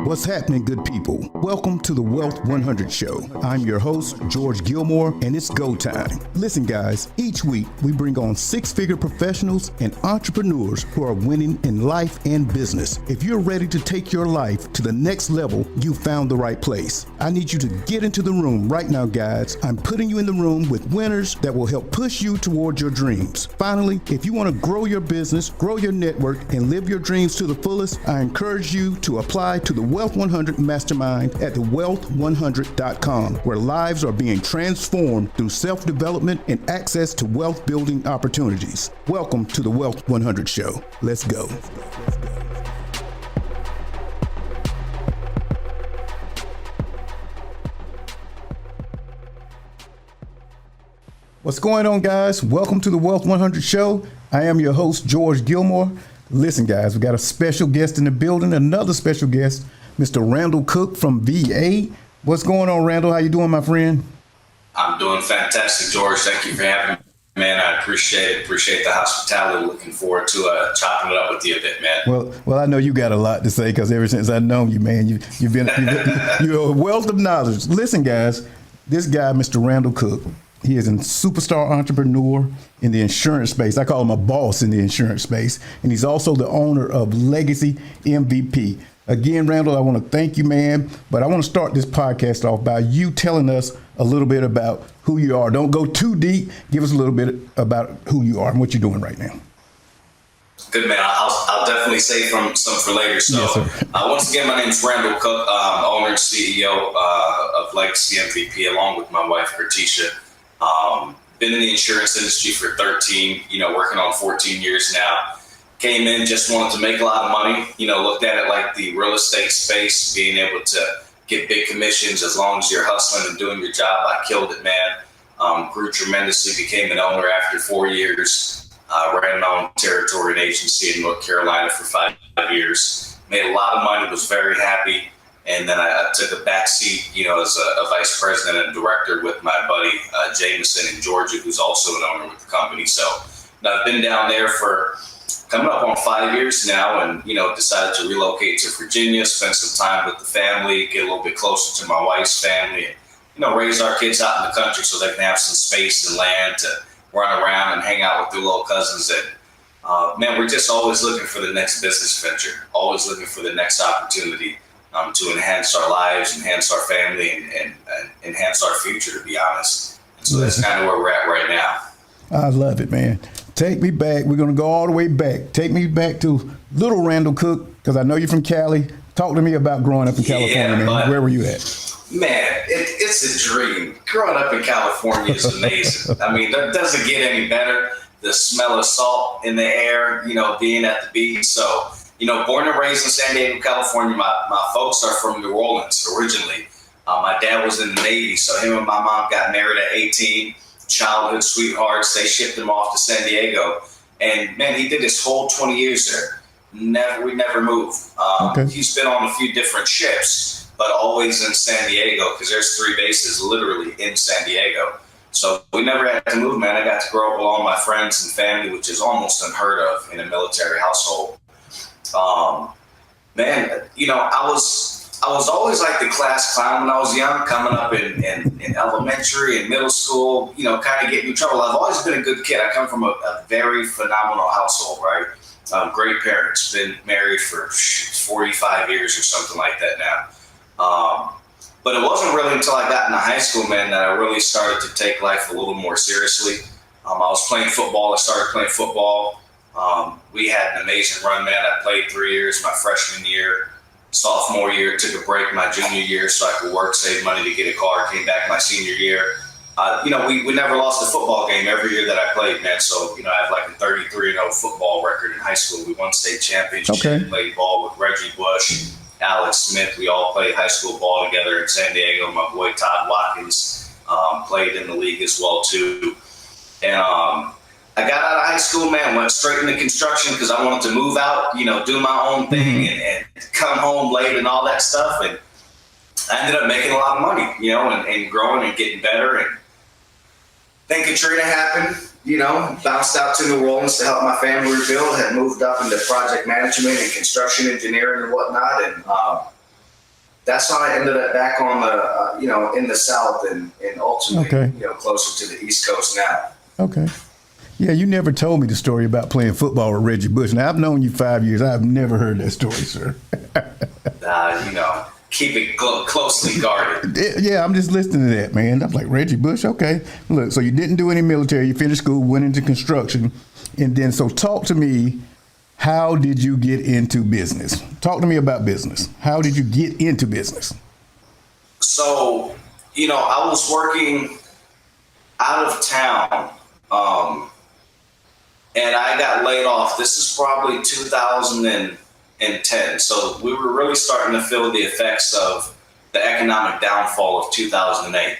What's happening, good people? Welcome to the Wealth 100 Show. I'm your host, George Gilmore, and it's go time. Listen, guys, each week we bring on six-figure professionals and entrepreneurs who are winning in life and business. If you're ready to take your life to the next level, you found the right place. I need you to get into the room right now, guys. I'm putting you in the room with winners that will help push you towards your dreams. Finally, if you want to grow your business, grow your network, and live your dreams to the fullest, I encourage you to apply to the Wealth 100 Mastermind at thewealth100.com, where lives are being transformed through self-development and access to wealth-building opportunities. Welcome to the Wealth 100 Show. Let's go. What's going on, guys? Welcome to the Wealth 100 Show. I am your host, George Gilmore. Listen, guys, we got a special guest in the building, another special guest, Mr. Randall Cook from VA. What's going on, Randall? How you doing, my friend? I'm doing fantastic, George. Thank you for having me, man. I appreciate it. Appreciate the hospitality. Looking forward to chopping it up with you a bit, man. Well, I know you got a lot to say because ever since I've known you, man, you're a wealth of knowledge. Listen, guys, this guy, Mr. Randall Cook, he is a superstar entrepreneur in the insurance space. I call him a boss in the insurance space. And he's also the owner of Legacy MVP. Again, Randall, I want to thank you, man. But I want to start this podcast off by you telling us a little bit about who you are. Don't go too deep. Give us a little bit about who you are and what you're doing right now. Good, man. I'll definitely save some for later. So yes, once again, my name is Randall Cook, owner and CEO of Legacy MVP, along with my wife, Kertisha. Been in the insurance industry for 13, working on 14 years now. Came in, just wanted to make a lot of money, looked at it like the real estate space, being able to get big commissions as long as you're hustling and doing your job. I killed it, man. Grew tremendously, became an owner after 4 years, ran my own territory and agency in North Carolina for 5 years. Made a lot of money, was very happy. And then I took a back seat, as a vice president and director with my buddy, Jameson in Georgia, who's also an owner with the company. So I've been down there for coming up on 5 years now and, decided to relocate to Virginia, spend some time with the family, get a little bit closer to my wife's family, and, raise our kids out in the country so they can have some space and land to run around and hang out with their little cousins. And, man, we're just always looking for the next business venture, always looking for the next opportunity. To enhance our lives, enhance our family, and enhance our future, to be honest. And so that's kind of where we're at right now. I love it, man. Take me back. We're going to go all the way back. Take me back to little Randall Cook, because I know you're from Cali. Talk to me about growing up in California, man. Where were you at? Man, it's a dream. Growing up in California is amazing. I mean, that doesn't get any better. The smell of salt in the air, being at the beach. So, born and raised in San Diego, California. My folks are from New Orleans originally. My dad was in the Navy, so him and my mom got married at 18. Childhood sweethearts. They shipped him off to San Diego, and man, he did his whole 20 years there. We never moved. Okay. He's been on a few different ships, but always in San Diego because there's 3 bases literally in San Diego. So we never had to move, man. I got to grow up with all my friends and family, which is almost unheard of in a military household. Man, I was always like the class clown when I was young, coming up in elementary and middle school, kind of getting in trouble. I've always been a good kid. I come from a very phenomenal household, right? Great parents, been married for 45 years or something like that now. But it wasn't really until I got into high school, man, that I really started to take life a little more seriously. I was playing football. I started playing football. We had an amazing run, man. I played 3 years, my freshman year, sophomore year, took a break my junior year so I could work, save money to get a car, came back my senior year. We never lost a football game every year that I played, man. So, I have like a 33-0 football record in high school. We won state championship, played ball with Reggie Bush, Alex Smith. We all played high school ball together in San Diego. My boy Todd Watkins played in the league as well, too. And I got out of high school, man, went straight into construction because I wanted to move out, do my own thing and come home late and all that stuff. And I ended up making a lot of money, and growing and getting better. And then Katrina happened, bounced out to New Orleans to help my family rebuild, had moved up into project management and construction engineering and whatnot. And that's how I ended up back on the, in the South and ultimately, closer to the East Coast now. Okay. Yeah, you never told me the story about playing football with Reggie Bush. Now, I've known you 5 years. I've never heard that story, sir. Keep it closely guarded. Yeah, I'm just listening to that, man. I'm like, Reggie Bush, okay. Look, so you didn't do any military. You finished school, went into construction. And then, so talk to me, how did you get into business? Talk to me about business. How did you get into business? So, I was working out of town, and I got laid off. This is probably 2010. So we were really starting to feel the effects of the economic downfall of 2008.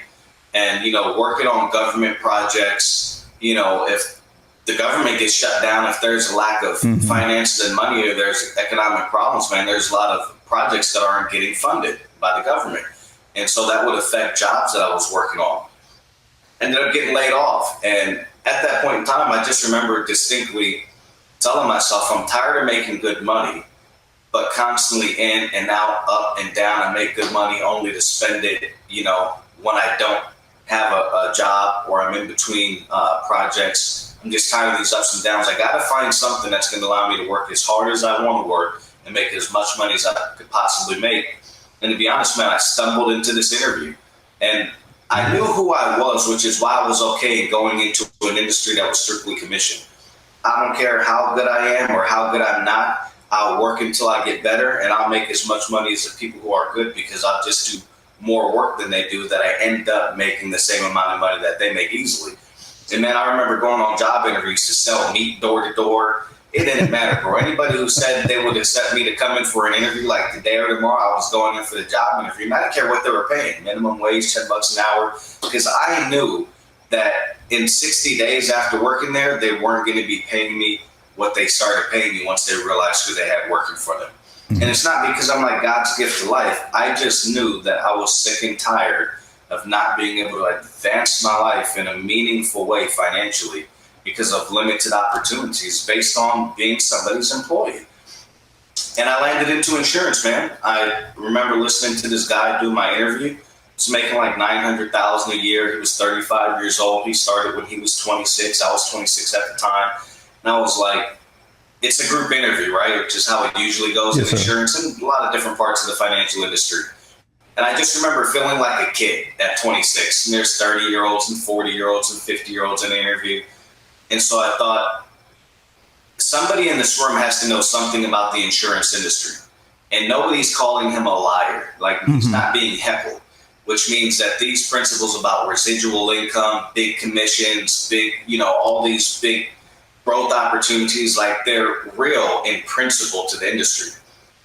And, working on government projects, if the government gets shut down, if there's a lack of finances and money or there's economic problems, man, there's a lot of projects that aren't getting funded by the government. And so that would affect jobs that I was working on. Ended up getting laid off. And at that point in time, I just remember distinctly telling myself, I'm tired of making good money, but constantly in and out, up and down. I make good money only to spend it, when I don't have a job or I'm in between projects. I'm just tired of these ups and downs. I got to find something that's going to allow me to work as hard as I want to work and make as much money as I could possibly make. And to be honest, man, I stumbled into this interview and I knew who I was, which is why I was okay going into an industry that was strictly commission. I don't care how good I am or how good I'm not. I'll work until I get better, and I'll make as much money as the people who are good because I'll just do more work than they do that I end up making the same amount of money that they make easily. And man, I remember going on job interviews to sell meat door to door. It didn't matter, bro. Anybody who said they would accept me to come in for an interview like today or tomorrow, I was going in for the job interview. And I didn't care what they were paying, minimum wage, $10 an hour, because I knew that in 60 days after working there, they weren't going to be paying me what they started paying me once they realized who they had working for them. Mm-hmm. And it's not because I'm like God's gift to life. I just knew that I was sick and tired of not being able to advance my life in a meaningful way financially because of limited opportunities based on being somebody's employee. And I landed into insurance, man. I remember listening to this guy do my interview. He was making like $900,000 a year. He was 35 years old. He started when he was 26. I was 26 at the time. And I was like, it's a group interview, right? Which is how it usually goes in insurance and a lot of different parts of the financial industry. And I just remember feeling like a kid at 26. And there's 30-year-olds and 40-year-olds and 50-year-olds in the interview. And so I thought, somebody in this room has to know something about the insurance industry. And nobody's calling him a liar. Like, he's not being heckled, which means that these principles about residual income, big commissions, big, all these big growth opportunities, like they're real in principle to the industry.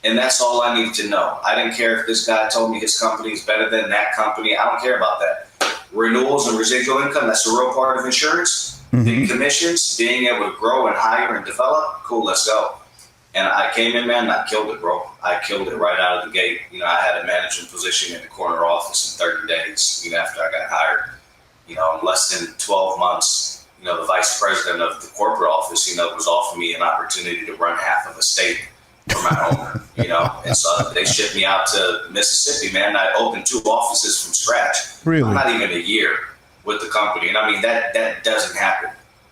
And that's all I needed to know. I didn't care if this guy told me his company is better than that company. I don't care about that. Renewals and residual income, that's a real part of insurance. Big commissions, being able to grow and hire and develop, cool, let's go. And I came in, man, and I killed it, bro. I killed it right out of the gate. I had a management position in the corner office in 30 days, after I got hired. In less than 12 months, the vice president of the corporate office, was offering me an opportunity to run half of a state for my owner, And so they shipped me out to Mississippi, man. I opened 2 offices from scratch. Really? I'm not even a year with the company. And I mean, that doesn't happen.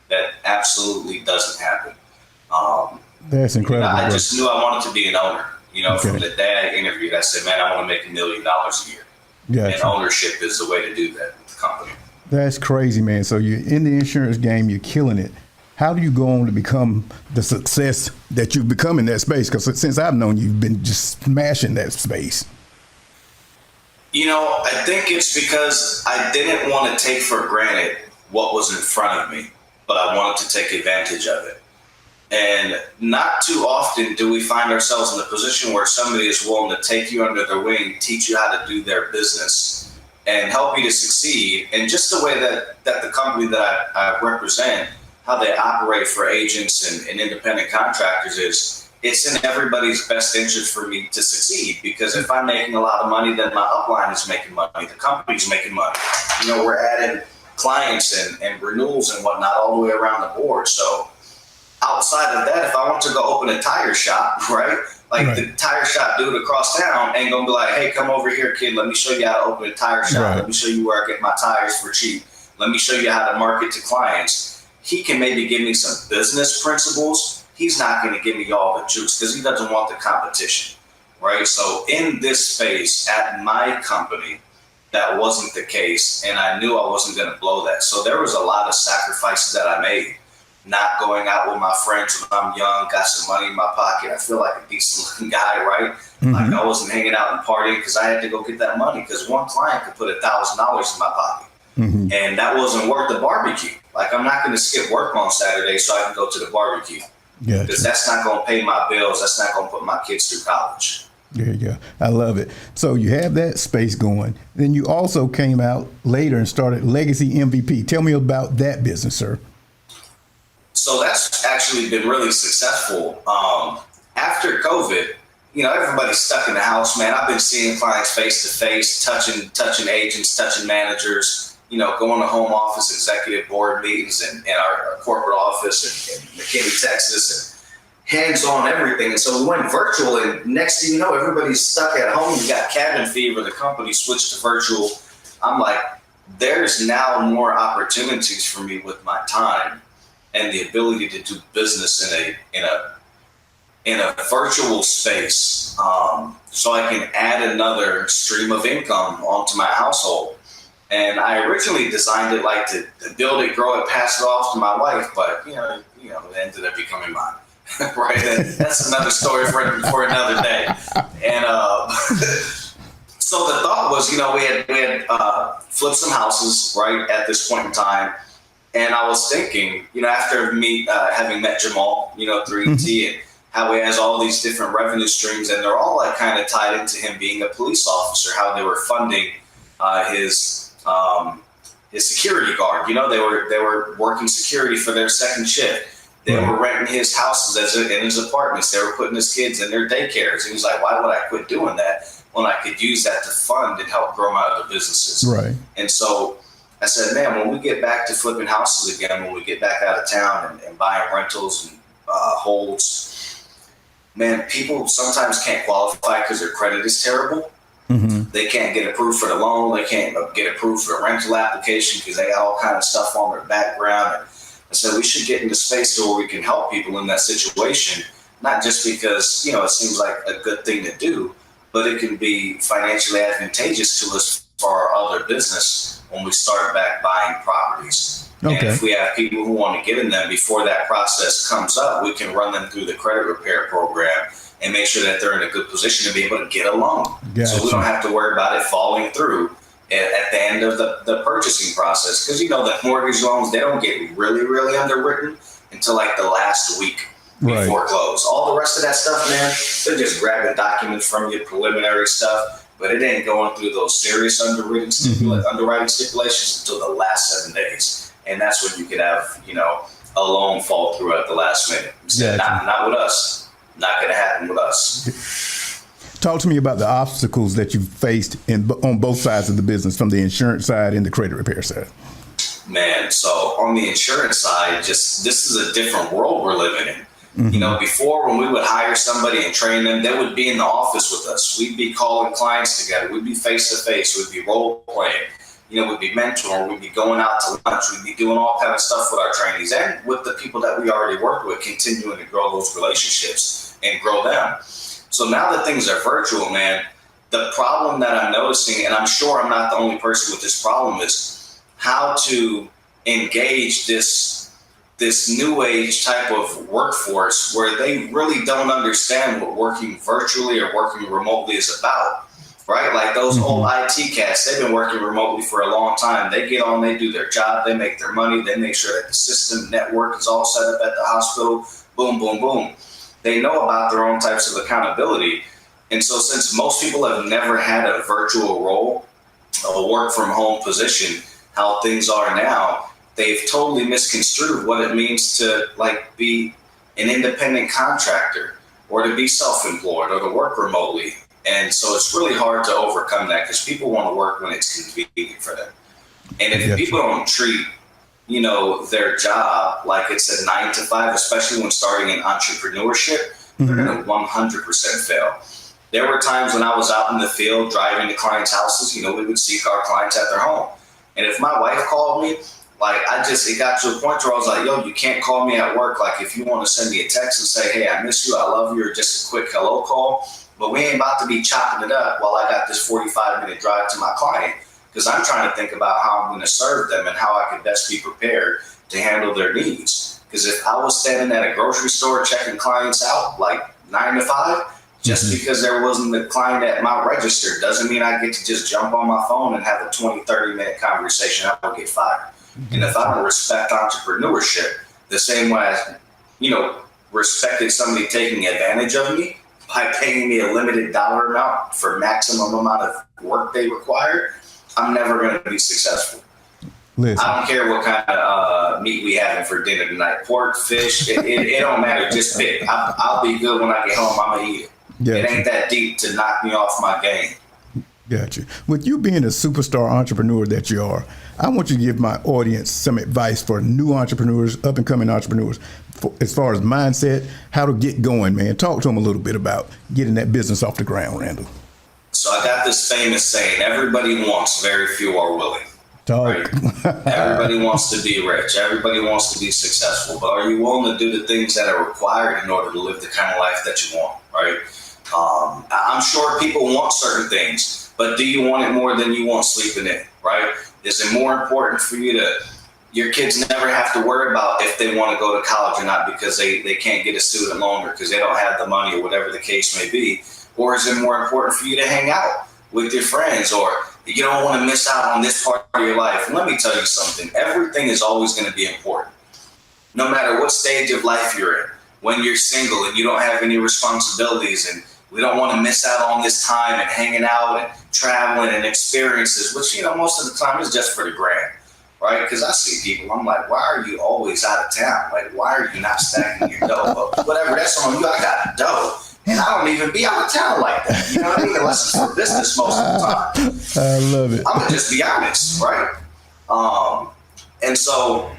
That absolutely doesn't happen. That's incredible. I just knew I wanted to be an owner. From the day I interviewed, I said, man, I want to make $1 million a year. Gotcha. And ownership is the way to do that with the company. That's crazy, man. So you're in the insurance game, you're killing it. How do you go on to become the success that you've become in that space? Because since I've known you, you've been just smashing that space. I think it's because I didn't want to take for granted what was in front of me, but I wanted to take advantage of it. And not too often do we find ourselves in a position where somebody is willing to take you under their wing, teach you how to do their business, and help you to succeed. And just the way that the company that I represent, how they operate for agents and independent contractors is, it's in everybody's best interest for me to succeed, because if I'm making a lot of money, then my upline is making money, the company's making money. We're adding clients and renewals and whatnot all the way around the board. So outside of that, if I want to go open a tire shop, right, Like Right. the tire shop dude across town ain't gonna be like, hey, come over here, kid. Let me show you how to open a tire shop. Right. Let me show you where I get my tires for cheap. Let me show you how to market to clients. He can maybe give me some business principles. He's not going to give me all the juice because he doesn't want the competition, right? So in this space at my company, that wasn't the case, and I knew I wasn't going to blow that. So there was a lot of sacrifices that I made. Not going out with my friends when I'm young, got some money in my pocket. I feel like a decent looking guy, right? Mm-hmm. Like I wasn't hanging out and partying because I had to go get that money because one client could put $1,000 in my pocket. Mm-hmm. And that wasn't worth the barbecue. Like I'm not going to skip work on Saturday so I can go to the barbecue. Gotcha. Because that's not going to pay my bills. That's not going to put my kids through college. There you go. I love it. So you have that space going. Then you also came out later and started Legacy MVP. Tell me about that business, sir. So that's actually been really successful. After COVID, everybody's stuck in the house, man. I've been seeing clients face to face, touching agents, touching managers, going to home office executive board meetings and our corporate office in McKinney, Texas, and hands-on everything. And so we went virtual, and next thing you know, everybody's stuck at home. You got cabin fever. The company switched to virtual. I'm like, there's now more opportunities for me with my time and the ability to do business in a virtual space, so I can add another stream of income onto my household. And I originally designed it like to build it, grow it, pass it off to my wife, but it ended up becoming mine. Right? And that's another story for another day. And so the thought was, we had flipped some houses right at this point in time. And I was thinking, after me having met Jamal, through ET, and how he has all these different revenue streams, and they're all like kind of tied into him being a police officer, how they were funding his security guard. They were working security for their second shift. They were renting his houses in his apartments. They were putting his kids in their daycares. And he was like, why would I quit doing that when I could use that to fund and help grow my other businesses? Right. And so I said, man, when we get back to flipping houses again, when we get back out of town and buying rentals and holds, man, people sometimes can't qualify because their credit is terrible. Mm-hmm. They can't get approved for the loan. They can't get approved for a rental application because they got all kind of stuff on their background. And I said, we should get into space where we can help people in that situation, not just because, it seems like a good thing to do, but it can be financially advantageous to us for our other business when we start back buying properties. Okay. And if we have people who want to get in them before that process comes up, we can run them through the credit repair program and make sure that they're in a good position to be able to get a loan. Gotcha. So we don't have to worry about it falling through at the end of the purchasing process. Because, the mortgage loans, they don't get really, really underwritten until like the last week before close. All the rest of that stuff, man, they're just grabbing documents from you, preliminary stuff, but it ain't going through those serious underwriting stipulations until the last 7 days. And that's when you could have, a loan fall through at the last minute. Not with us. Not going to happen with us. Talk to me about the obstacles that you've faced on both sides of the business, from the insurance side and the credit repair side. Man, so on the insurance side, this is a different world we're living in. Mm-hmm. Before, when we would hire somebody and train them, they would be in the office with us. We'd be calling clients together. We'd be face to face. We'd be role playing. We'd be mentoring. We'd be going out to lunch. We'd be doing all kind of stuff with our trainees and with the people that we already work with, continuing to grow those relationships and grow them. So now that things are virtual, man, the problem that I'm noticing, and I'm sure I'm not the only person with this problem, is how to engage this new age type of workforce where they really don't understand what working virtually or working remotely is about, right? Like those old IT cats, they've been working remotely for a long time. They get on, they do their job, they make their money, they make sure that the system network is all set up at the hospital, boom, boom, boom. They know about their own types of accountability. And so since most people have never had a virtual role, a work from home position, how things are now, they've totally misconstrued what it means to be an independent contractor or to be self-employed or to work remotely. And so it's really hard to overcome that because people want to work when it's convenient for them. And if people don't treat their job like it's a 9 to 5, especially when starting in entrepreneurship, they're going to 100% fail. There were times when I was out in the field driving to clients' houses, we would seek our clients at their home. And if my wife called me, it got to a point where I was like, yo, you can't call me at work. Like, if you want to send me a text and say, hey, I miss you, I love you, or just a quick hello call. But we ain't about to be chopping it up while I got this 45-minute drive to my client, because I'm trying to think about how I'm going to serve them and how I can best be prepared to handle their needs. Because if I was standing at a grocery store checking clients out like 9 to 5, just because there wasn't a client at my register doesn't mean I get to just jump on my phone and have a 20, 30-minute conversation. I'll get fired. And if I don't respect entrepreneurship the same way I, respected somebody taking advantage of me by paying me a limited dollar amount for maximum amount of work they require, I'm never going to be successful. Listen. I don't care what kind of meat we having for dinner tonight. Pork, fish, it don't matter. Just pick. I'll be good when I get home. I'm going to eat it. Gotcha. It ain't that deep to knock me off my game. Gotcha. With you being a superstar entrepreneur that you are, I want you to give my audience some advice for new entrepreneurs, up-and-coming entrepreneurs, as far as mindset, how to get going, man. Talk to them a little bit about getting that business off the ground, Randall. So I got this famous saying, everybody wants, very few are willing. Right? Everybody wants to be rich. Everybody wants to be successful. But are you willing to do the things that are required in order to live the kind of life that you want, right? I'm sure people want certain things, but do you want it more than you want sleeping in, right? Is it more important for your kids never have to worry about if they want to go to college or not because they can't get a student loan or because they don't have the money or whatever the case may be? Or is it more important for you to hang out with your friends, or you don't want to miss out on this part of your life? Let me tell you something. Everything is always going to be important, no matter what stage of life you're in. When you're single and you don't have any responsibilities, and we don't want to miss out on this time and hanging out and traveling and experiences, which, most of the time is just for the gram, right? Because I see people, I'm like, why are you always out of town? Like, why are you not stacking your dough? But whatever, that's on you. I got dough. And I don't even be out of town like that. You know what I mean? Unless it's for business most of the time. I love it. I'm going to just be honest, right? And so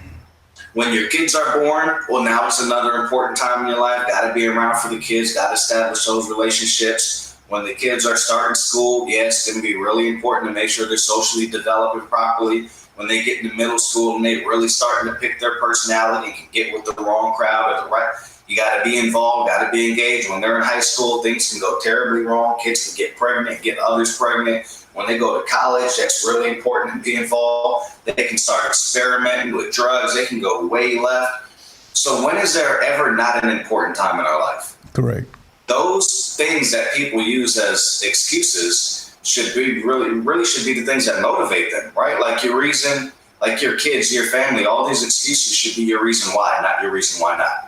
when your kids are born, well, now it's another important time in your life. Got to be around for the kids. Got to establish those relationships. When the kids are starting school, it's going to be really important to make sure they're socially developing properly. When they get into middle school and they're really starting to pick their personality and can get with the wrong crowd or the right, you got to be involved, got to be engaged. When they're in high school, things can go terribly wrong. Kids can get pregnant, get others pregnant. When they go to college, that's really important to be involved. They can start experimenting with drugs. They can go way left. So when is there ever not an important time in our life? Correct. Those things that people use as excuses should be really should be the things that motivate them, right? Like your reason, like your kids, your family, all these excuses should be your reason why, not your reason why not.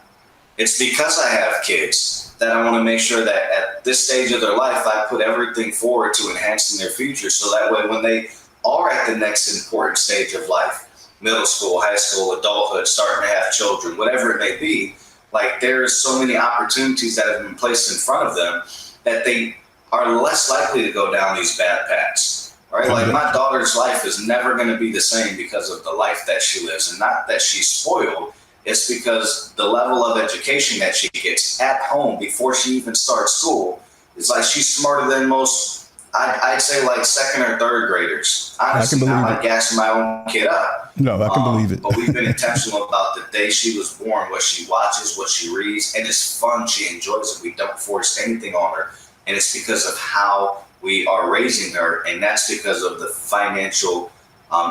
It's because I have kids that I want to make sure that at this stage of their life, I put everything forward to enhancing their future. So that way, when they are at the next important stage of life, middle school, high school, adulthood, starting to have children, whatever it may be, like there's so many opportunities that have been placed in front of them that they are less likely to go down these bad paths, right? Like my daughter's life is never going to be the same because of the life that she lives, and not that she's spoiled. It's because the level of education that she gets at home before she even starts school is like she's smarter than most, I'd say like second or third graders. Honestly, not like gassing my own kid up. No, I can believe it. But we've been intentional about the day she was born, what she watches, what she reads, and it's fun. She enjoys it. We don't force anything on her. And it's because of how we are raising her. And that's because of the financial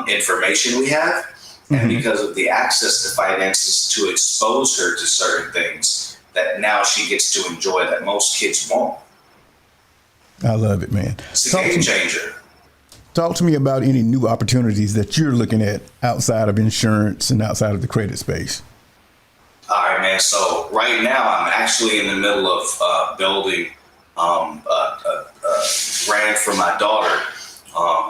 information we have. And because of the access to finances to expose her to certain things that now she gets to enjoy that most kids won't. I love it, man. It's a game changer. Talk to me about any new opportunities that you're looking at outside of insurance and outside of the credit space. All right, man. So right now I'm actually in the middle of building a brand for my daughter.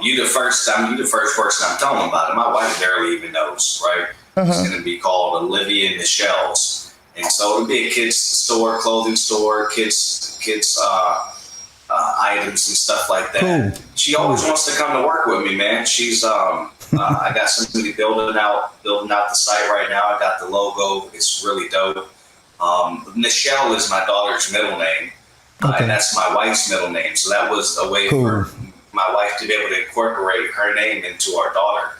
You the first person I'm telling about it. My wife barely even knows, right? It's going to be called Olivia and the Shells. And so it'll be a kids store, clothing store, kids items and stuff like that. Cool. She always wants to come to work with me, man. She's I got somebody building out the site right now. I got the logo. It's really dope. Nichelle is my daughter's middle name, and that's my wife's middle name. So that was a way for my wife to be able to incorporate her name into our daughter.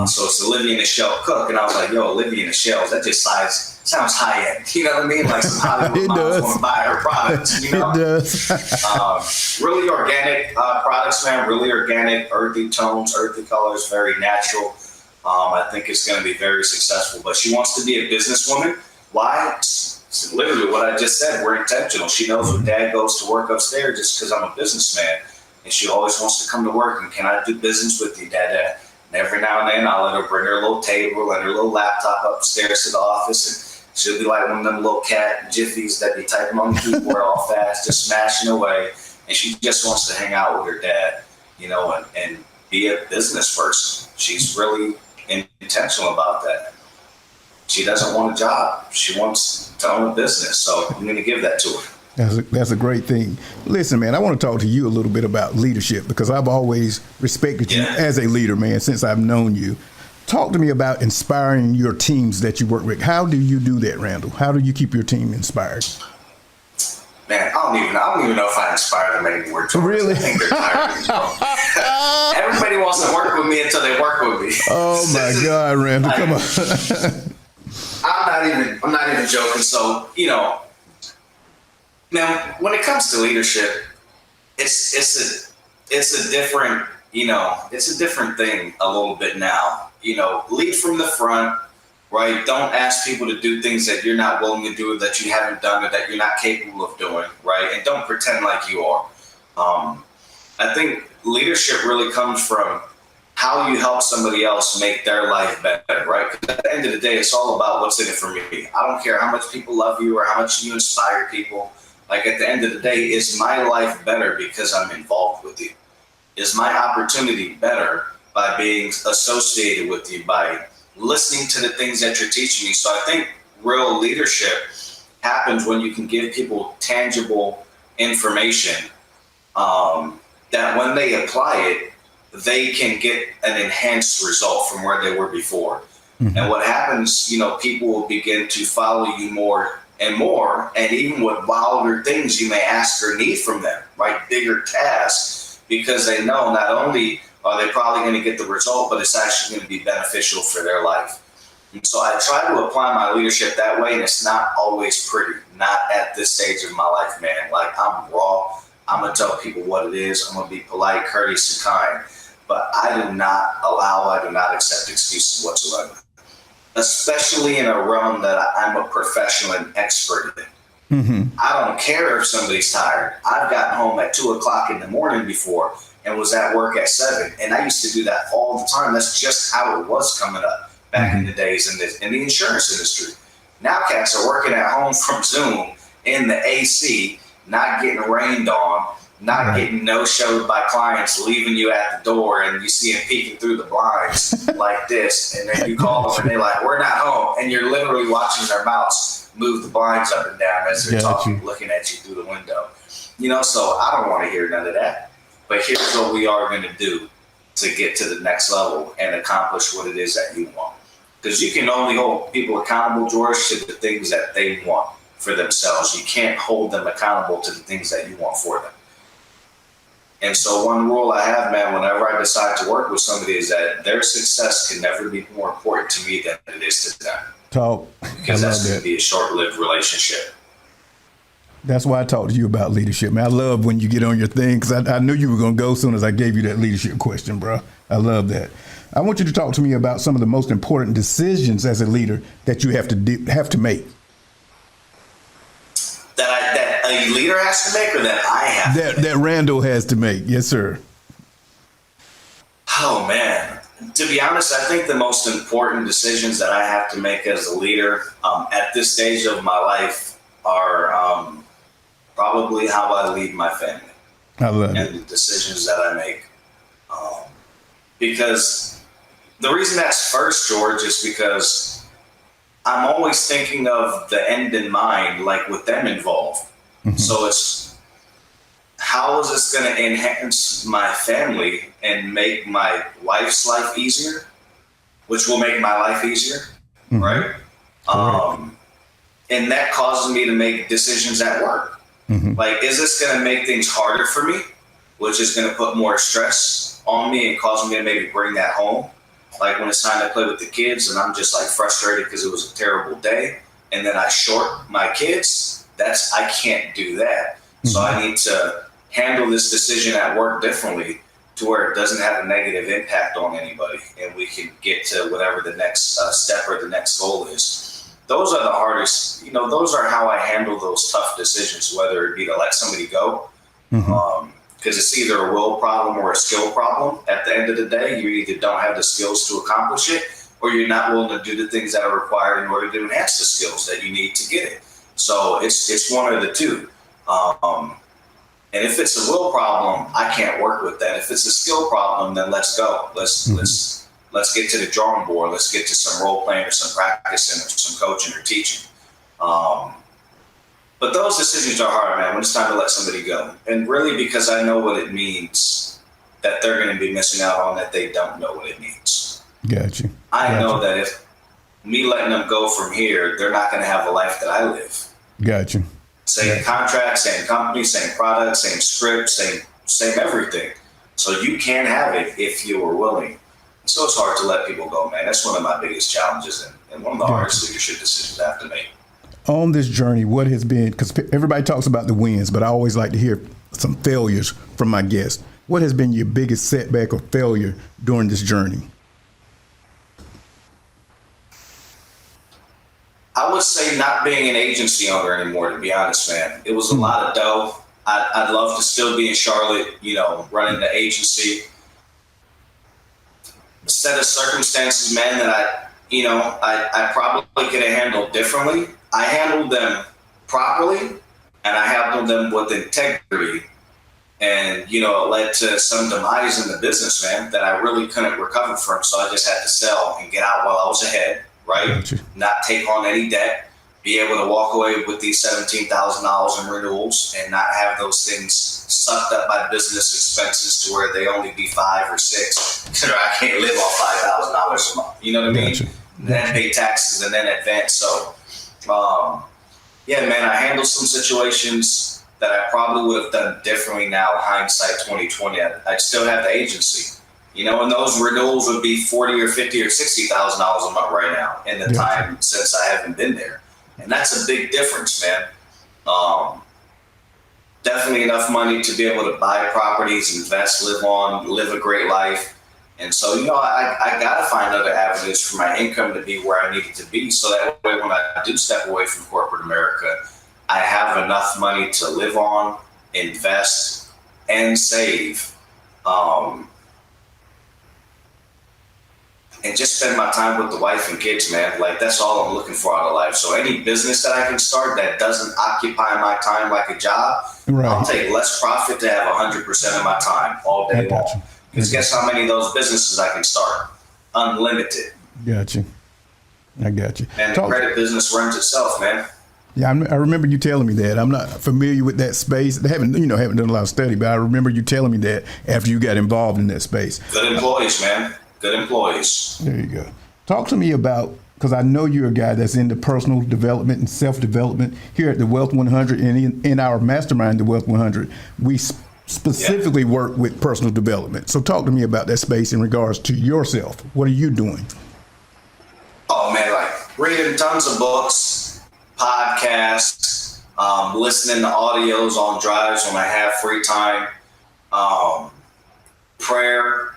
So it's Olivia Nichelle Cook, and I was like, yo, Olivia Nichelle, that just sounds high end. You know what I mean? Like some Hollywood moms want to buy her products. You know? It does. Really organic products, man. Really organic, earthy tones, earthy colors, very natural. I think it's going to be very successful. But she wants to be a businesswoman. Why? It's literally what I just said. We're intentional. She knows when Dad goes to work upstairs just because I'm a businessman, and she always wants to come to work. And can I do business with you, Dad? And every now and then, I'll let her bring her little table and her little laptop upstairs to the office, and she'll be like one of them little cat jiffies that be typing on the keyboard all fast, just smashing away. And she just wants to hang out with her dad, you know, and be a business person. She's really intentional about that. She doesn't want a job. She wants to own a business. So I'm going to give that to her. That's a great thing. Listen, man, I want to talk to you a little bit about leadership, because I've always respected you as a leader, man, since I've known you. Talk to me about inspiring your teams that you work with. How do you do that, Randall? How do you keep your team inspired? Man, I don't even know if I inspire them anymore. Really? I think they're tired. Everybody wants to work with me until they work with me. Oh my God, Randall, come on. I'm not even joking. So, you know, now when it comes to leadership, it's a different, you know, it's a different thing a little bit now. You know, lead from the front, right? Don't ask people to do things that you're not willing to do, or that you haven't done, or that you're not capable of doing, right? And don't pretend like you are. I think leadership really comes from how you help somebody else make their life better, right? Because at the end of the day, it's all about what's in it for me. I don't care how much people love you or how much you inspire people. Like, at the end of the day, is my life better because I'm involved with you? Is my opportunity better by being associated with you, by listening to the things that you're teaching me? So I think real leadership happens when you can give people tangible information that when they apply it, they can get an enhanced result from where they were before. And what happens, you know, people will begin to follow you more and more, and even with wilder things you may ask or need from them, right? Bigger tasks, because they know not only are they probably going to get the result, but it's actually going to be beneficial for their life. And so I try to apply my leadership that way, and it's not always pretty, not at this stage of my life, man. Like, I'm raw. I'm going to tell people what it is. I'm going to be polite, courteous, and kind. But I do not accept excuses whatsoever, especially in a realm that I'm a professional and expert in. I don't care if somebody's tired. I've gotten home at 2:00 in the morning before and was at work at 7. And I used to do that all the time. That's just how it was coming up back in the days in the insurance industry. Now cats are working at home from Zoom in the AC, not getting rained on, not getting no-showed by clients, leaving you at the door, and you see them peeking through the blinds like this, and then you call them and they're like, we're not home, and you're literally watching their mouths move the blinds up and down as they're talking, looking at you through the window. You know, so I don't want to hear none of that. But here's what we are going to do to get to the next level and accomplish what it is that you want. Because you can only hold people accountable, George, to the things that they want for themselves. You can't hold them accountable to the things that you want for them. And so one rule I have, man, whenever I decide to work with somebody, is that their success can never be more important to me than it is to them. Talk. Because that's going to be a short-lived relationship. That's why I talked to you about leadership, man. I love when you get on your thing, because I knew you were going to go as soon as I gave you that leadership question, bro. I love that. I want you to talk to me about some of the most important decisions as a leader that you have to make. That a leader has to make, or that I have to make? That Randall has to make. Yes, sir. Oh, man. To be honest, I think the most important decisions that I have to make as a leader at this stage of my life are probably how I lead my family. I love it. And the decisions that I make. Because the reason that's first, George, is because I'm always thinking of the end in mind, like with them involved. So it's, how is this going to enhance my family and make my wife's life easier, which will make my life easier, right? And that causes me to make decisions at work. Like, is this going to make things harder for me, which is going to put more stress on me and cause me to maybe bring that home? Like when it's time to play with the kids and I'm just like frustrated because it was a terrible day, and then I short my kids, I can't do that. So I need to handle this decision at work differently to where it doesn't have a negative impact on anybody, and we can get to whatever the next step or the next goal is. Those are the hardest, those are how I handle those tough decisions, whether it be to let somebody go, because it's either a will problem or a skill problem. At the end of the day, you either don't have the skills to accomplish it, or you're not willing to do the things that are required in order to enhance the skills that you need to get it. So it's one of the two. And if it's a will problem, I can't work with that. If it's a skill problem, then let's go. Let's get to the drawing board. Let's get to some role playing or some practicing or some coaching or teaching. But those decisions are hard, man, when it's time to let somebody go. And really because I know what it means that they're going to be missing out on that they don't know what it means. Gotcha. I know that if me letting them go from here, they're not going to have the life that I live. Gotcha. Same contract, same company, same product, same script, same everything. So you can have it if you are willing. So it's hard to let people go, man. That's one of my biggest challenges and one of the hardest leadership decisions I have to make. On this journey, what has been, because everybody talks about the wins, but I always like to hear some failures from my guests. What has been your biggest setback or failure during this journey? I would say not being an agency owner anymore, to be honest, man. It was a lot of dough. I'd love to still be in Charlotte, running the agency. A set of circumstances, man, that I probably could have handled differently. I handled them properly, and I handled them with integrity. And, it led to some demise in the business, man, that I really couldn't recover from. So I just had to sell and get out while I was ahead, right? Gotcha. Not take on any debt, be able to walk away with these $17,000 in renewals and not have those things sucked up by business expenses to where they only be 5 or 6. So I can't live on $5,000 a month. You know what I mean? Gotcha. And then pay taxes and then advance. So, yeah, man, I handled some situations that I probably would have done differently now, hindsight 2020. I'd still have the agency, and those renewals would be $40 or $50 or $60,000 a month right now in the time since I haven't been there. And that's a big difference, man. Definitely enough money to be able to buy properties, invest, live a great life. And so, I got to find other avenues for my income to be where I need it to be. So that way, when I do step away from corporate America, I have enough money to live on, invest, and save. And just spend my time with the wife and kids, man. Like, that's all I'm looking for out of life. So any business that I can start that doesn't occupy my time like a job, right, I'll take less profit to have 100% of my time all day long. Because guess how many of those businesses I can start? Unlimited. Gotcha. I got you. And the credit business runs itself, man. Yeah, I remember you telling me that. I'm not familiar with that space. I haven't done a lot of study, but I remember you telling me that after you got involved in that space. Good employees, man. Good employees. There you go. Talk to me about, because I know you're a guy that's into personal development and self-development. Here at the Wealth 100 and in our mastermind, the Wealth 100, we specifically work with personal development. So talk to me about that space in regards to yourself. What are you doing? Oh, man, like reading tons of books, podcasts, listening to audios on drives when I have free time, prayer.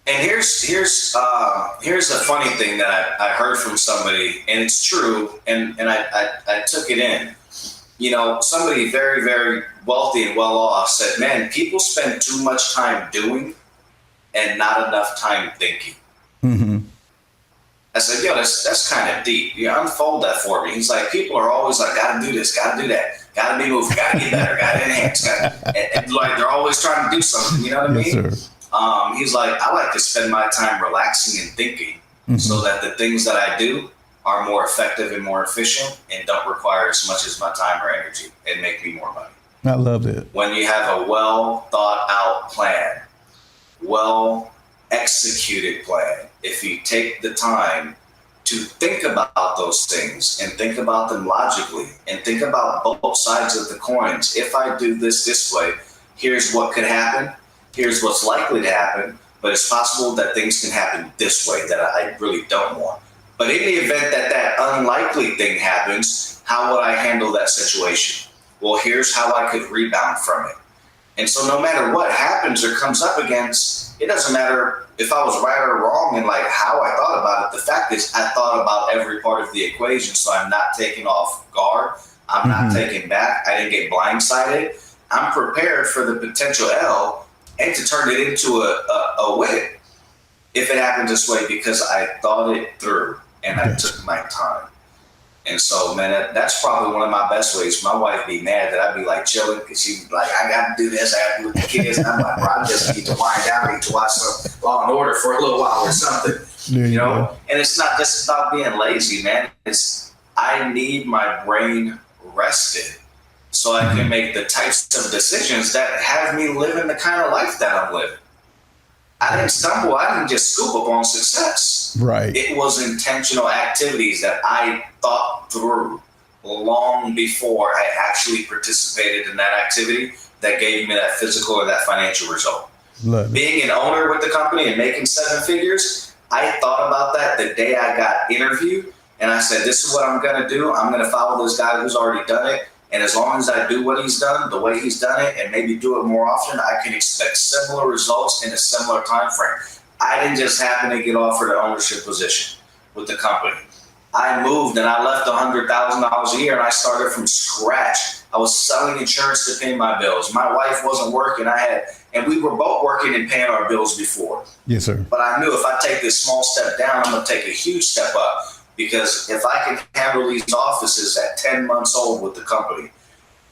And here's a funny thing that I heard from somebody, and it's true, and I took it in. Somebody very, very wealthy and well off said, man, people spend too much time doing and not enough time thinking. Mm-hmm. I said, yo, that's kind of deep. Unfold that for me. He's like, people are always like, gotta do this, gotta do that, gotta be moving, gotta get better, gotta enhance, and like they're always trying to do something. You know what I mean? Yes, sir. He's like, I like to spend my time relaxing and thinking, so that the things that I do are more effective and more efficient and don't require as much as my time or energy and make me more money. I love that. When you have a well thought out plan, well executed plan, if you take the time to think about those things and think about them logically and think about both sides of the coins. If I do this way, here's what could happen. Here's what's likely to happen. But it's possible that things can happen this way that I really don't want. But in the event that that unlikely thing happens, how would I handle that situation? Well, here's how I could rebound from it. And so no matter what happens or comes up against, it doesn't matter if I was right or wrong and like how I thought about it. The fact is I thought about every part of the equation. So I'm not taken off guard. I'm not taken back. I didn't get blindsided. I'm prepared for the potential L and to turn it into a win if it happened this way, because I thought it through and I took my time. And so, man, that's probably one of my best ways. My wife be mad that I'd be like chilling because she'd be like, I got to do this, I got to do with the kids. And I'm like, bro, I just need to wind down, I need to watch some Law and Order for a little while or something, you know? And it's not just about being lazy, man. It's I need my brain rested so I can make the types of decisions that have me living the kind of life that I'm living. I didn't stumble. I didn't just scoop up on success. Right. It was intentional activities that I thought through long before I actually participated in that activity that gave me that physical or that financial result. Being an owner with the company and making 7 figures, I thought about that the day I got interviewed. And I said, this is what I'm going to do. I'm going to follow this guy who's already done it. And as long as I do what he's done, the way he's done it, and maybe do it more often, I can expect similar results in a similar time frame. I didn't just happen to get offered an ownership position with the company. I moved and I left $100,000 a year and I started from scratch. I was selling insurance to pay my bills. My wife wasn't working. And we were both working and paying our bills before. Yes, sir. But I knew if I take this small step down, I'm going to take a huge step up. Because if I can handle these offices at 10 months old with the company,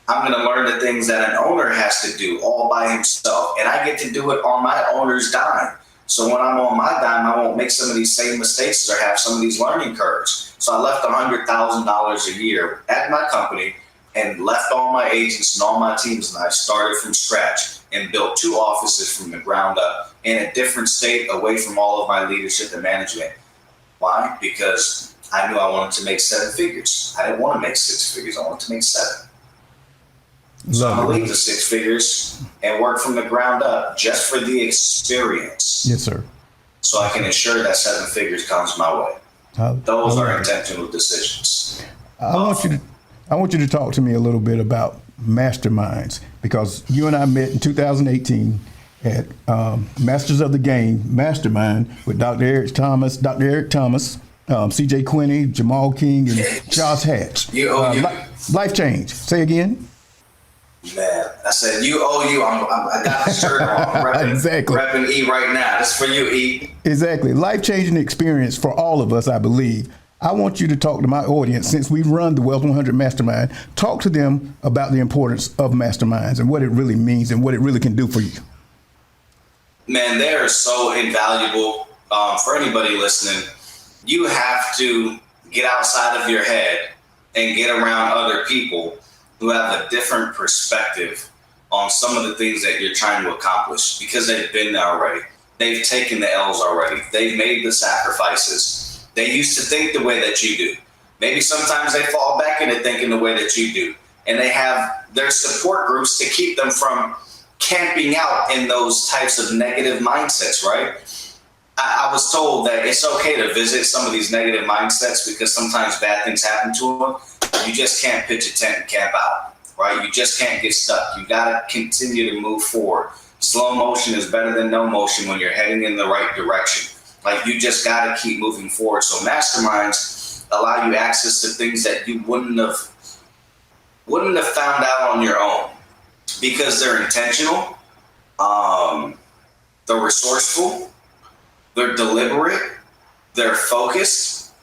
I'm going to learn the things that an owner has to do all by himself. And I get to do it on my owner's dime. So when I'm on my dime, I won't make some of these same mistakes or have some of these learning curves. So I left $100,000 a year at my company and left all my agents and all my teams. And I started from scratch and built 2 offices from the ground up in a different state away from all of my leadership and management. Why? Because I knew I wanted to make 7 figures. I didn't want to make 6 figures. I wanted to make 7. So I'm going to leave the 6 figures and work from the ground up just for the experience. Yes, sir. So I can ensure that 7 figures comes my way. Those are intentional decisions. I want you to talk to me a little bit about Masterminds, because you and I met in 2018 at Masters of the Game Mastermind with Dr. Eric Thomas, CJ Quinney, Jamal King, and Charles Hatch. Life change. Say again. Man, I said you. I got the shirt on. Exactly. Repping E right now. This is for you, E. Exactly. Life-changing experience for all of us, I believe. I want you to talk to my audience, since we run the Wealth 100 Mastermind. Talk to them about the importance of Masterminds and what it really means and what it really can do for you. Man, they are so invaluable for anybody listening. You have to get outside of your head and get around other people who have a different perspective on some of the things that you're trying to accomplish, because they've been there already. They've taken the L's already. They've made the sacrifices. They used to think the way that you do. Maybe sometimes they fall back into thinking the way that you do. And they have their support groups to keep them from camping out in those types of negative mindsets, right? I was told that it's okay to visit some of these negative mindsets because sometimes bad things happen to them. You just can't pitch a tent and camp out, right? You just can't get stuck. You got to continue to move forward. Slow motion is better than no motion when you're heading in the right direction. Like, you just got to keep moving forward. So masterminds allow you access to things that you wouldn't have found out on your own, because they're intentional, they're resourceful, they're deliberate, they're focused.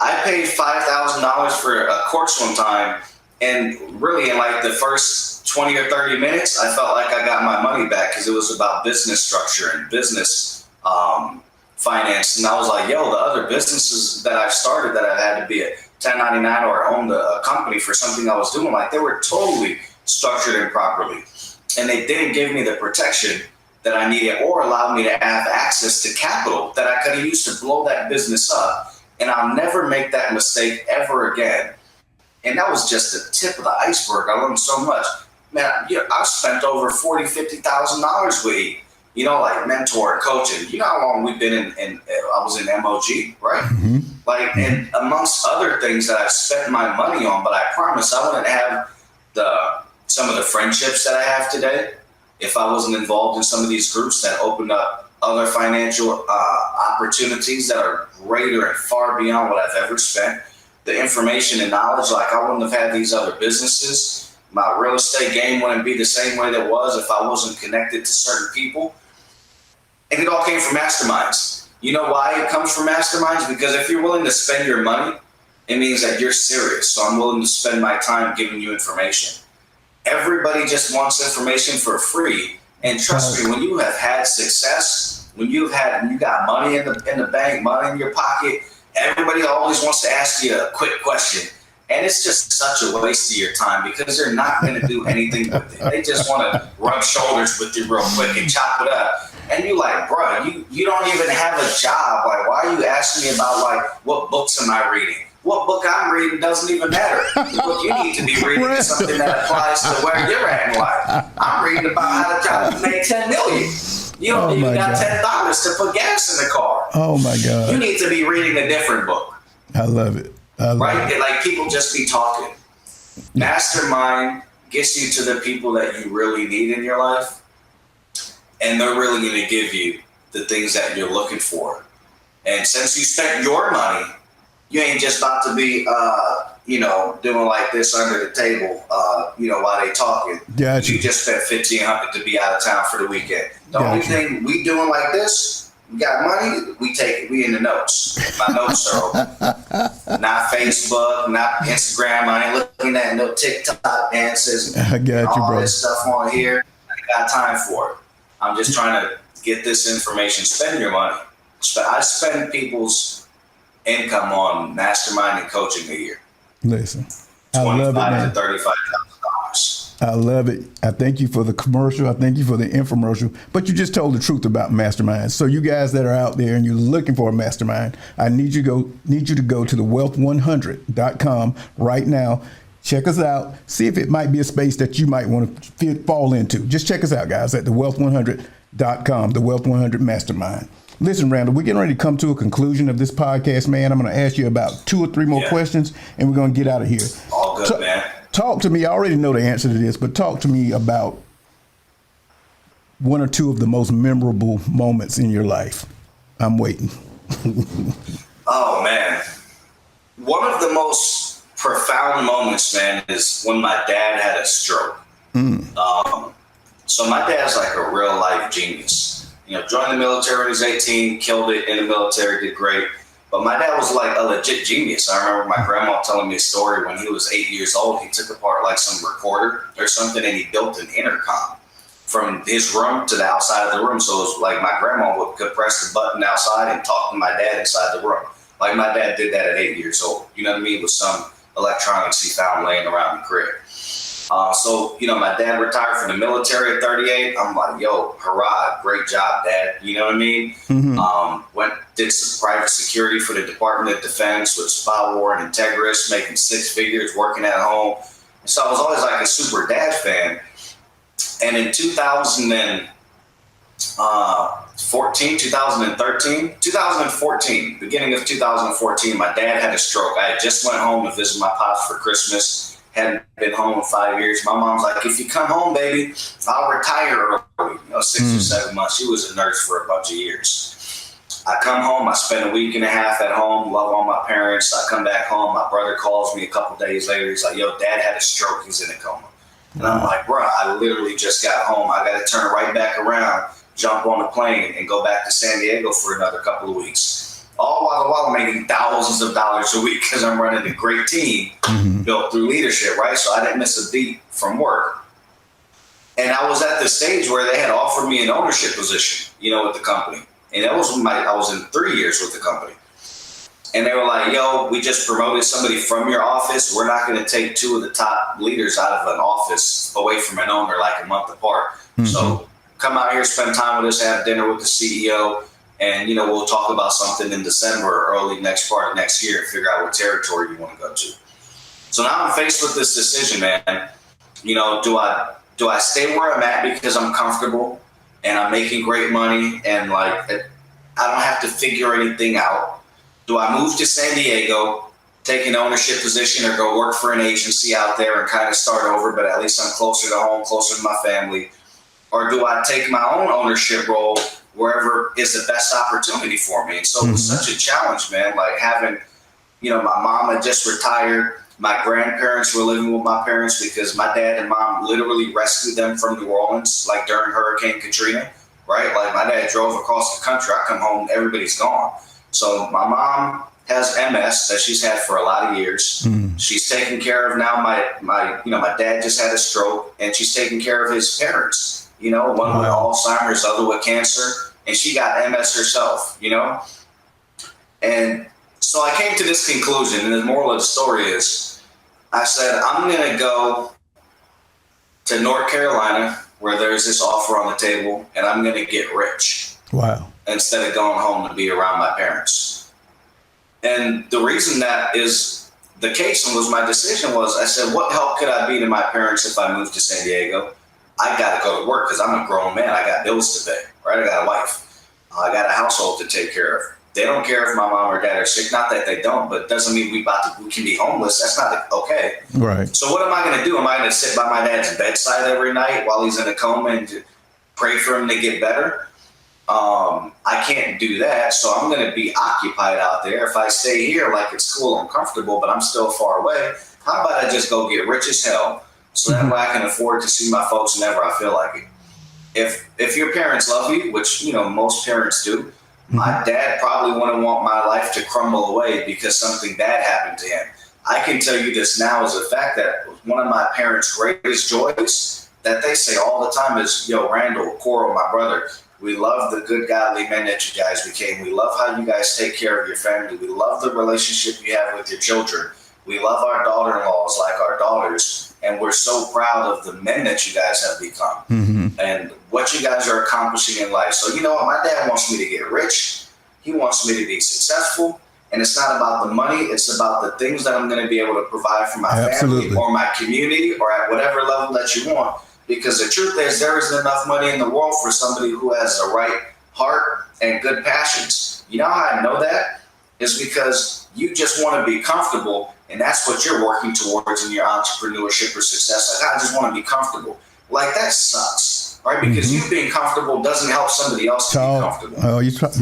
I paid $5,000 for a course one time, and really in like the first 20 or 30 minutes, I felt like I got my money back, because it was about business structure and business finance. And I was like, yo, the other businesses that I've started that I've had to be a 1099 or own a company for something I was doing, like, they were totally structured improperly. And they didn't give me the protection that I needed or allow me to have access to capital that I could have used to blow that business up And I'll never make that mistake ever again. And that was just the tip of the iceberg. I learned so much. Man, I've spent over $40,000, $50,000 with you, like mentor and coaching. You know how long we've been in I was in MOG, right? Mm-hmm. And amongst other things that I've spent my money on, but I promise I wouldn't have some of the friendships that I have today if I wasn't involved in some of these groups that opened up other financial opportunities that are greater and far beyond what I've ever spent. The information and knowledge, like I wouldn't have had these other businesses. My real estate game wouldn't be the same way that it was if I wasn't connected to certain people. And it all came from Masterminds. You know why it comes from Masterminds? Because if you're willing to spend your money, it means that you're serious. So I'm willing to spend my time giving you information. Everybody just wants information for free. And trust me, when you have had success, when you got money in the bank, money in your pocket, everybody always wants to ask you a quick question. And it's just such a waste of your time because they're not going to do anything with it. They just want to rub shoulders with you real quick and chop it up. And you're like, bro, you don't even have a job. Like, why are you asking me about, like, what books am I reading? What book I'm reading doesn't even matter. The book you need to be reading is something that applies to where you're at in life. I'm reading about how to make $10 million. You don't even got $10 to put gas in the car. Oh, my God. You need to be reading a different book. I love it. Right? Like, people just be talking. Mastermind gets you to the people that you really need in your life, and they're really going to give you the things that you're looking for. And since you spent your money, you ain't just about to be, doing like this under the table, while they talking. Gotcha. You just spent $1,500 to be out of town for the weekend. The only thing we doing like this, we got money, we take it. We in the notes. My notes are open. Not Facebook, not Instagram. I ain't looking at no TikTok dances. I got you, all bro. this stuff on here. I ain't got time for it. I'm just trying to get this information. Spend your money. I spend people's income on mastermind and coaching a year. Listen, I love it, man. $25,000 to $35,000. I love it. I thank you for the commercial. I thank you for the infomercial. But you just told the truth about masterminds. So you guys that are out there and you're looking for a mastermind, I need you to go to thewealth100.com right now. Check us out. See if it might be a space that you might want to fall into. Just check us out, guys, at thewealth100.com, the Wealth 100 Mastermind. Listen, Randall, we're getting ready to come to a conclusion of this podcast, man. I'm going to ask you about 2 or 3 more questions, and we're going to get out of here. All good, man. Talk to me. I already know the answer to this, but talk to me about 1 or 2 of the most memorable moments in your life. I'm waiting. Oh, man. One of the most profound moments, man, is when my dad had a stroke. So my dad's like a real life genius. Joined the military when he was 18, killed it in the military, did great. But my dad was like a legit genius. I remember my grandma telling me a story when he was 8 years old. He took apart like some recorder or something, and he built an intercom from his room to the outside of the room. So it was like my grandma could press the button outside and talk to my dad inside the room. Like my dad did that at 8 years old. You know what I mean? With some electronics he found laying around the crib. My dad retired from the military at 38. I'm like, yo, hurrah, great job, Dad. You know what I mean? Mm-hmm. Did some private security for the Department of Defense with Spy War and Integris, making 6 figures, working at home. And so I was always like a super dad fan. And in 2014, beginning of 2014, my dad had a stroke. I had just went home to visit my pops for Christmas. Hadn't been home in 5 years. My mom's like, if you come home, baby, I'll retire early. 6 or 7 months. She was a nurse for a bunch of years. I come home. I spend a week and a half at home. Love all my parents. I come back home. My brother calls me a couple days later. He's like, yo, Dad had a stroke. He's in a coma. And I'm like, bro, I literally just got home. I got to turn right back around, jump on a plane, and go back to San Diego for another couple of weeks. All while I'm making thousands of dollars a week because I'm running a great team built through leadership, right? So I didn't miss a beat from work. And I was at the stage where they had offered me an ownership position, with the company. And that was I was in 3 years with the company. And they were like, yo, we just promoted somebody from your office. We're not going to take 2 of the top leaders out of an office away from an owner like a month apart. So come out here, spend time with us, have dinner with the CEO. And, we'll talk about something in December or early next part of next year and figure out what territory you want to go to. So now I'm faced with this decision, man. Do I stay where I'm at because I'm comfortable and I'm making great money and I don't have to figure anything out? Do I move to San Diego, take an ownership position, or go work for an agency out there and kind of start over, but at least I'm closer to home, closer to my family? Or do I take my own ownership role wherever is the best opportunity for me? And so it was such a challenge, man, having, my mom had just retired. My grandparents were living with my parents because my dad and mom literally rescued them from New Orleans, during Hurricane Katrina, right? My dad drove across the country. I come home, everybody's gone. So my mom has MS that she's had for a lot of years. She's taking care of now my dad just had a stroke, and she's taking care of his parents, one with Alzheimer's, other with cancer, and she got MS herself, And so I came to this conclusion, and the moral of the story is I said, I'm going to go to North Carolina where there's this offer on the table, and I'm going to get rich. Wow. Instead of going home to be around my parents. And the reason that is the case and was my decision was I said, what help could I be to my parents if I moved to San Diego? I got to go to work because I'm a grown man. I got bills to pay, right? I got a wife. I got a household to take care of. They don't care if my mom or dad are sick. Not that they don't, but it doesn't mean we can be homeless. That's not okay. Right. So what am I going to do? Am I going to sit by my dad's bedside every night while he's in a coma and pray for him to get better? I can't do that, so I'm going to be occupied out there. If I stay here, it's cool and comfortable, but I'm still far away, how about I just go get rich as hell so that way I can afford to see my folks whenever I feel like it. If your parents love you, which, most parents do, my dad probably wouldn't want my life to crumble away because something bad happened to him. I can tell you this now as a fact that one of my parents' greatest joys that they say all the time is, Randall, Coral, my brother, we love the good godly men that you guys became. We love how you guys take care of your family. We love the relationship you have with your children. We love our daughter-in-laws like our daughters. And we're so proud of the men that you guys have become and what you guys are accomplishing in life. So, what? My dad wants me to get rich. He wants me to be successful. And it's not about the money. It's about the things that I'm going to be able to provide for my family or my community or at whatever level that you want. Because the truth is there isn't enough money in the world for somebody who has the right heart and good passions. You know how I know that? Is because you just want to be comfortable, and that's what you're working towards in your entrepreneurship or success. I just want to be comfortable. That sucks, right? Because you being comfortable doesn't help somebody else to be comfortable.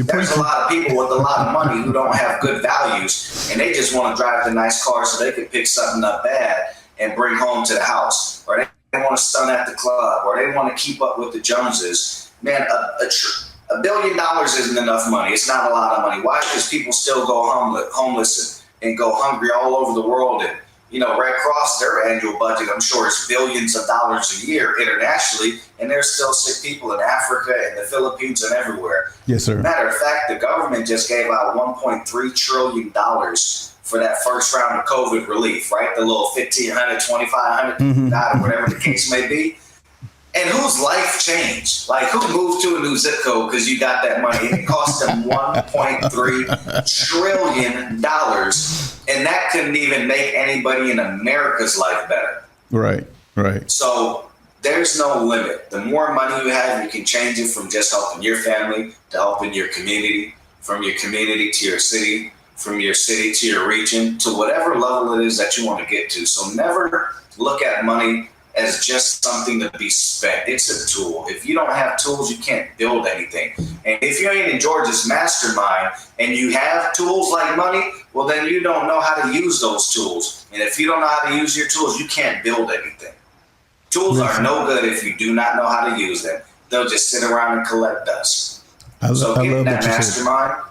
There's a lot of people with a lot of money who don't have good values, and they just want to drive the nice car so they can pick something up bad and bring home to the house, or they want to stun at the club, or they want to keep up with the Joneses. Man, $1 billion isn't enough money. It's not a lot of money. Why? Because people still go homeless and go hungry all over the world. And, Red Cross, their annual budget, I'm sure, is billions of dollars a year internationally. And there's still sick people in Africa and the Philippines and everywhere. Yes, sir. Matter of fact, the government just gave out $1.3 trillion for that first round of COVID relief, right? The little $1,500, $2,500, whatever the case may be. And whose life changed? Who moved to a new zip code because you got that money? And it cost them $1.3 trillion. And that couldn't even make anybody in America's life better. Right. So there's no limit. The more money you have, you can change it from just helping your family to helping your community, from your community to your city, from your city to your region, to whatever level it is that you want to get to. So never look at money as just something to be spent. It's a tool. If you don't have tools, you can't build anything. And if you ain't in George's mastermind and you have tools like money, well, then you don't know how to use those tools. And if you don't know how to use your tools, you can't build anything. Tools are no good if you do not know how to use them. They'll just sit around and collect dust. So get in that mastermind.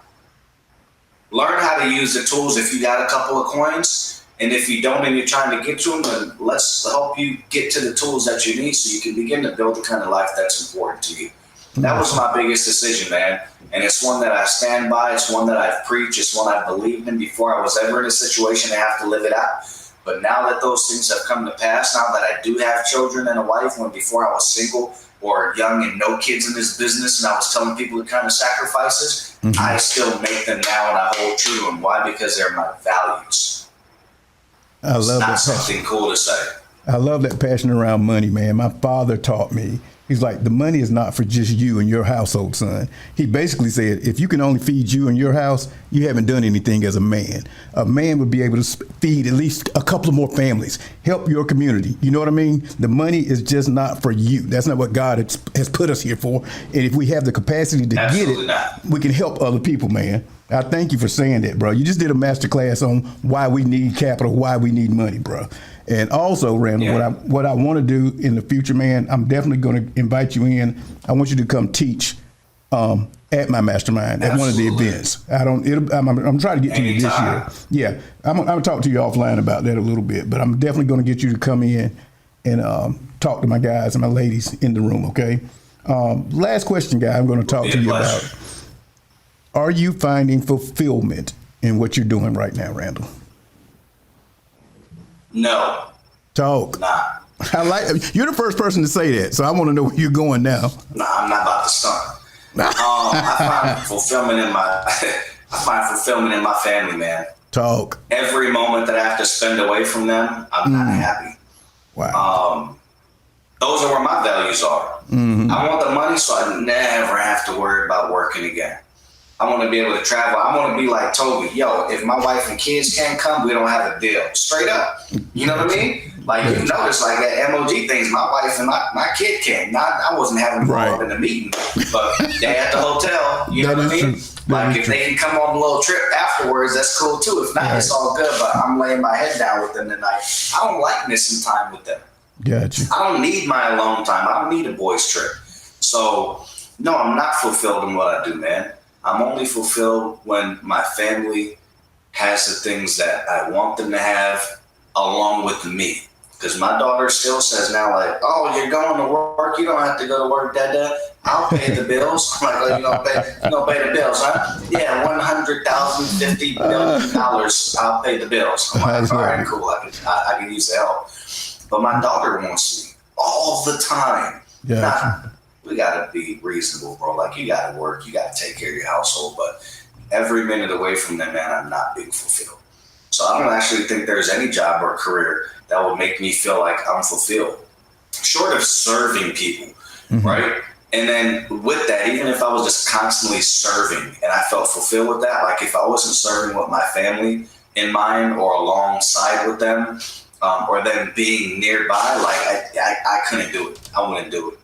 Learn how to use the tools if you got a couple of coins. And if you don't and you're trying to get to them, then let's help you get to the tools that you need so you can begin to build the kind of life that's important to you. That was my biggest decision, man. And it's one that I stand by. It's one that I've preached. It's one I believed in before I was ever in a situation to have to live it out. But now that those things have come to pass, now that I do have children and a wife, when before I was single or young and no kids in this business, and I was telling people the kind of sacrifices, I still make them now, and I hold true to them. Why? Because they're my values. I love that. It's not something cool to say. I love that passion around money, man. My father taught me. He's like, the money is not for just you and your household, son. He basically said, if you can only feed you and your house, you haven't done anything as a man. A man would be able to feed at least a couple of more families, help your community. You know what I mean? The money is just not for you. That's not what God has put us here for. And if we have the capacity to get it, we can help other people, man. I thank you for saying that, bro. You just did a master class on why we need capital, why we need money, bro. And also, Randall, what I want to do in the future, man, I'm definitely going to invite you in. I want you to come teach at my mastermind at one of the events. I'm trying to get to you this year. Yeah, I'm gonna talk to you offline about that a little bit, but I'm definitely going to get you to come in and talk to my guys and my ladies in the room. Okay. Last question, guy. I'm going to talk to you about. Are you finding fulfillment in what you're doing right now, Randall? No. Talk. Nah. You're the first person to say that, so I want to know where you're going now. Nah, I'm not about to stunt. I find fulfillment in my family, man. Talk. Every moment that I have to spend away from them, I'm not happy. Wow. Those are where my values are. I want the money so I never have to worry about working again. I want to be able to travel. I want to be like Toby. Yo, if my wife and kids can't come, we don't have a deal. Straight up. You know what I mean? Like, you notice, like at MOG things, my wife and my kid came. I wasn't having to go up in the meeting, but they at the hotel. You know what I mean? Like, if they can come on a little trip afterwards, that's cool too. If not, it's all good. But I'm laying my head down with them tonight. I don't like missing time with them. Gotcha. I don't need my alone time. I don't need a boys' trip. So, no, I'm not fulfilled in what I do, man. I'm only fulfilled when my family has the things that I want them to have along with me. Because my daughter still says now, like, oh, you're going to work? You don't have to go to work, Dad. I'll pay the bills. I'm like, oh, you gonna pay the bills, huh? Yeah, $100,000, $50 million. I'll pay the bills. I'm like, all right, cool. I can use the help. But my daughter wants me all the time. Yeah. We got to be reasonable, bro. Like, you got to work. You got to take care of your household. But every minute away from them, man, I'm not being fulfilled. So I don't actually think there's any job or career that will make me feel like I'm fulfilled, short of serving people, right? And then with that, even if I was just constantly serving and I felt fulfilled with that, like if I wasn't serving with my family in mind or alongside with them, or them being nearby, like I couldn't do it. I wouldn't do it.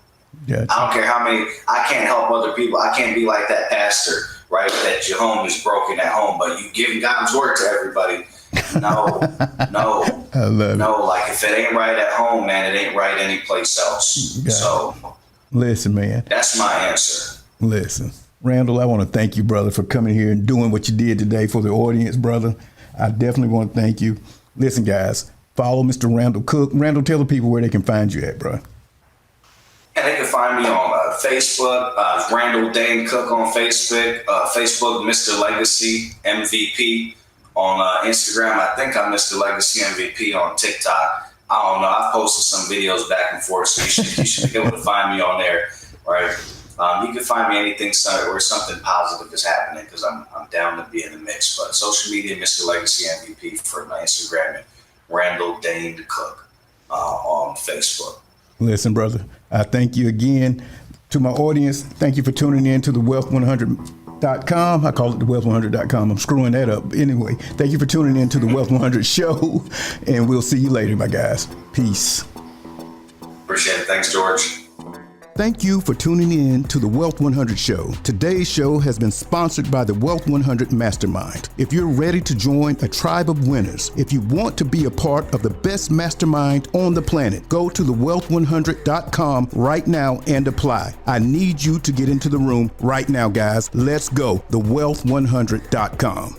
Yeah. I don't care how many, I can't help other people. I can't be like that pastor, right? That your home is broken at home, but you giving God's word to everybody. No. I love it. Like if it ain't right at home, man, it ain't right anyplace else. Listen, man. That's my answer. Listen, Randall, I want to thank you, brother, for coming here and doing what you did today for the audience, brother. I definitely want to thank you. Listen, guys, follow Mr. Randall Cook. Randall, tell the people where they can find you at, bro. And they can find me on Facebook, Randall Dane Cook on Facebook, Mr. Legacy MVP on Instagram. I think I'm Mr. Legacy MVP on TikTok. I don't know. I've posted some videos back and forth, so you should be able to find me on there, right? You can find me anything where something positive is happening because I'm down to be in the mix. But social media, Mr. Legacy MVP for my Instagram, and Randall Dane Cook on Facebook. Listen, brother, I thank you again. To my audience, thank you for tuning in to the Wealth100.com. I call it the Wealth100.com. I'm screwing that up. Anyway, thank you for tuning in to the Wealth 100 show, and we'll see you later, my guys. Peace. Appreciate it. Thanks, George. Thank you for tuning in to the Wealth 100 show. Today's show has been sponsored by the Wealth 100 Mastermind. If you're ready to join a tribe of winners, if you want to be a part of the best mastermind on the planet, go to thewealth100.com right now and apply. I need you to get into the room right now, guys. Let's go. Thewealth100.com.